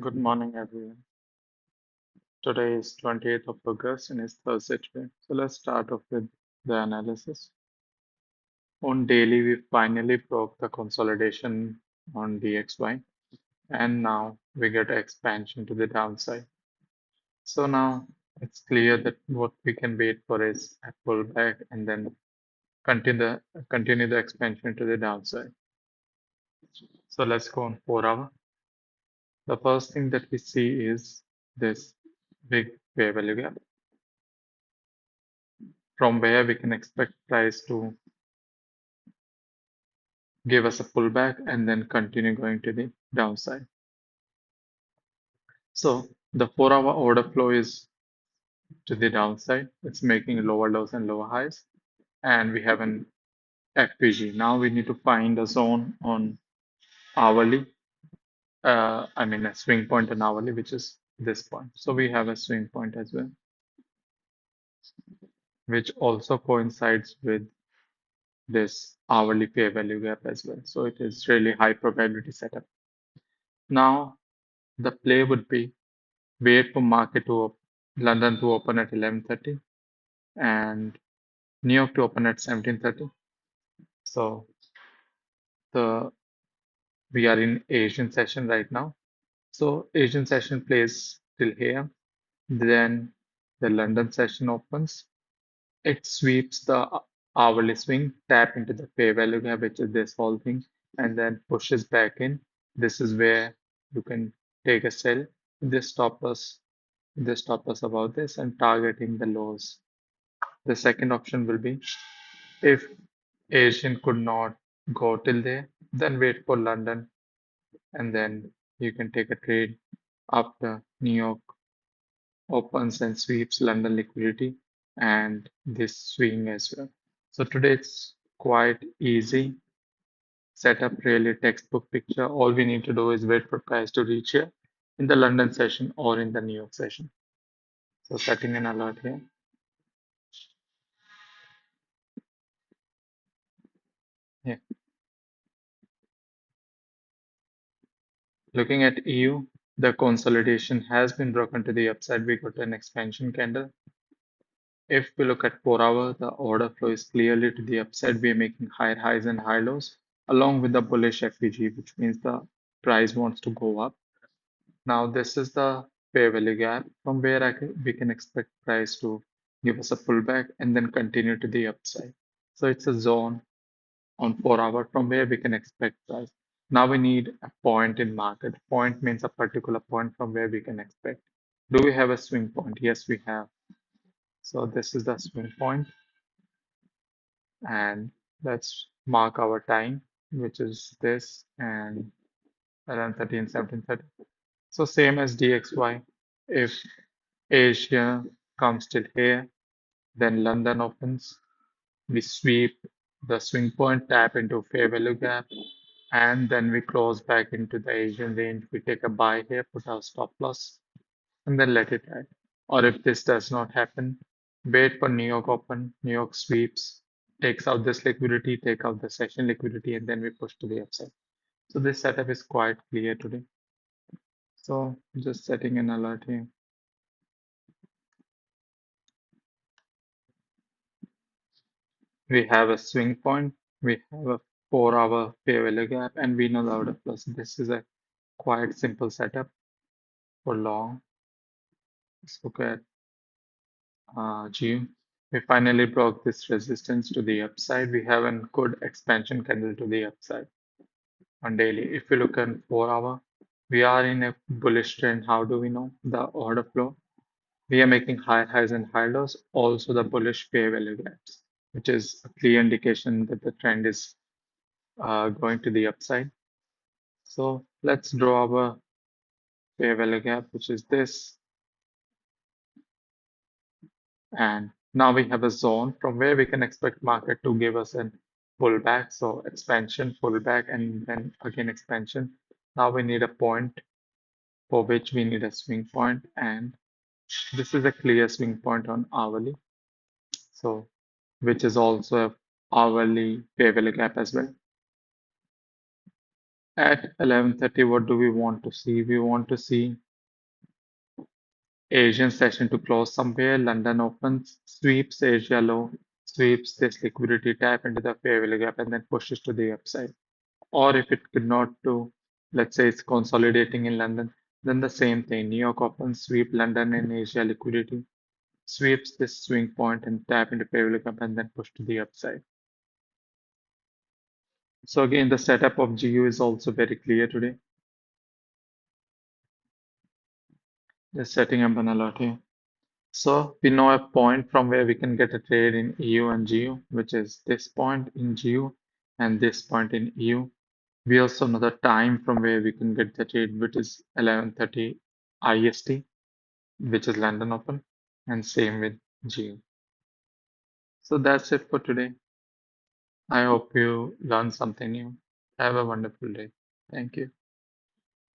Good morning, everyone. Today is 28th of August and it's Thursday today. So let's start off with the analysis. On daily, we finally broke the consolidation on DXY and now we get expansion to the downside. So now it's clear that what we can wait for is a pullback and then continue the expansion to the downside. So let's go on 4 hour. The first thing that we see is this big fair value gap from where we can expect price to give us a pullback and then continue going to the downside. So the 4 hour order flow is to the downside. It's making lower lows and lower highs. And we have an FPG. Now we need to find a zone on hourly. I mean a swing point on hourly, which is this point. So we have a swing point as well, which also coincides with this hourly fair value gap as well. So it is really high probability setup. Now the play would be wait for market to London to open at 11:30 and New York to open at 17:30. So the we are in Asian session right now. So Asian session plays till here. Then the London session opens. It sweeps the hourly swing, tap into the fair value gap, which is this whole thing, and then pushes back in. This is where you can take a sell. This stop loss about this and targeting the lows. The second option will be if Asian could not go till there, then wait for London and then you can take a trade after New York opens and sweeps London liquidity and this swing as well. So today it's quite easy setup, really textbook picture. All we need to do is wait for price to reach here in the London session or in the New York session. So setting an alert here. Yeah. Looking at EU, the consolidation has been broken to the upside. We got an expansion candle. If we look at 4 hour, the order flow is clearly to the upside. We are making higher highs and high lows along with the bullish FEG, which means the price wants to go up. Now, this is the fair value gap from where we can expect price to give us a pullback and then continue to the upside. So it's a zone on 4 hour from where we can expect price. Now we need a point in market. Point means a particular point from where we can expect. Do we have a swing point? Yes, we have. So this is the swing point, and let's mark our time, which is this and 11:30 and 17:30. So same as DXY. If Asia comes till here, then London opens. We sweep the swing point, tap into fair value gap, and then we close back into the Asian range. We take a buy here, put our stop loss, and then let it ride. Or if this does not happen, wait for New York open, New York sweeps, takes out this liquidity, take out the session liquidity, and then we push to the upside. So this setup is quite clear today. So just setting an alert here. We have a swing point, we have a 4 hour fair value gap, and we know the order plus. This is a quite simple setup for long. Let's look at June. We finally broke this resistance to the upside. We have a good expansion candle to the upside on daily. If we look at 4 hour, we are in a bullish trend. How do we know? The order flow. We are making higher highs and higher lows. Also the bullish fair value gaps, which is a clear indication that the trend is going to the upside. So let's draw our fair value gap, which is this. And now we have a zone from where we can expect market to give us a pullback. So expansion, pullback, and then again expansion. Now we need a point for which we need a swing point, and this is a clear swing point on hourly. So which is also a hourly fair value gap as well. At 11:30, what do we want to see? We want to see Asian session to close somewhere. London opens, sweeps Asia low, sweeps this liquidity tap into the fair value gap, and then pushes to the upside. Or if it could not do, let's say it's consolidating in London, then the same thing. New York opens, sweep London and Asia liquidity, sweeps this swing point and tap into fair value gap, and then push to the upside. So again, the setup of GU is also very clear today. Just setting up an alert here. So we know a point from where we can get a trade in EU and GU, which is this point in GU and this point in EU. We also know the time from where we can get the trade, which is 11:30 IST, which is London Open, and same with GU. So that's it for today. I hope you learned something new. Have a wonderful day. Thank you.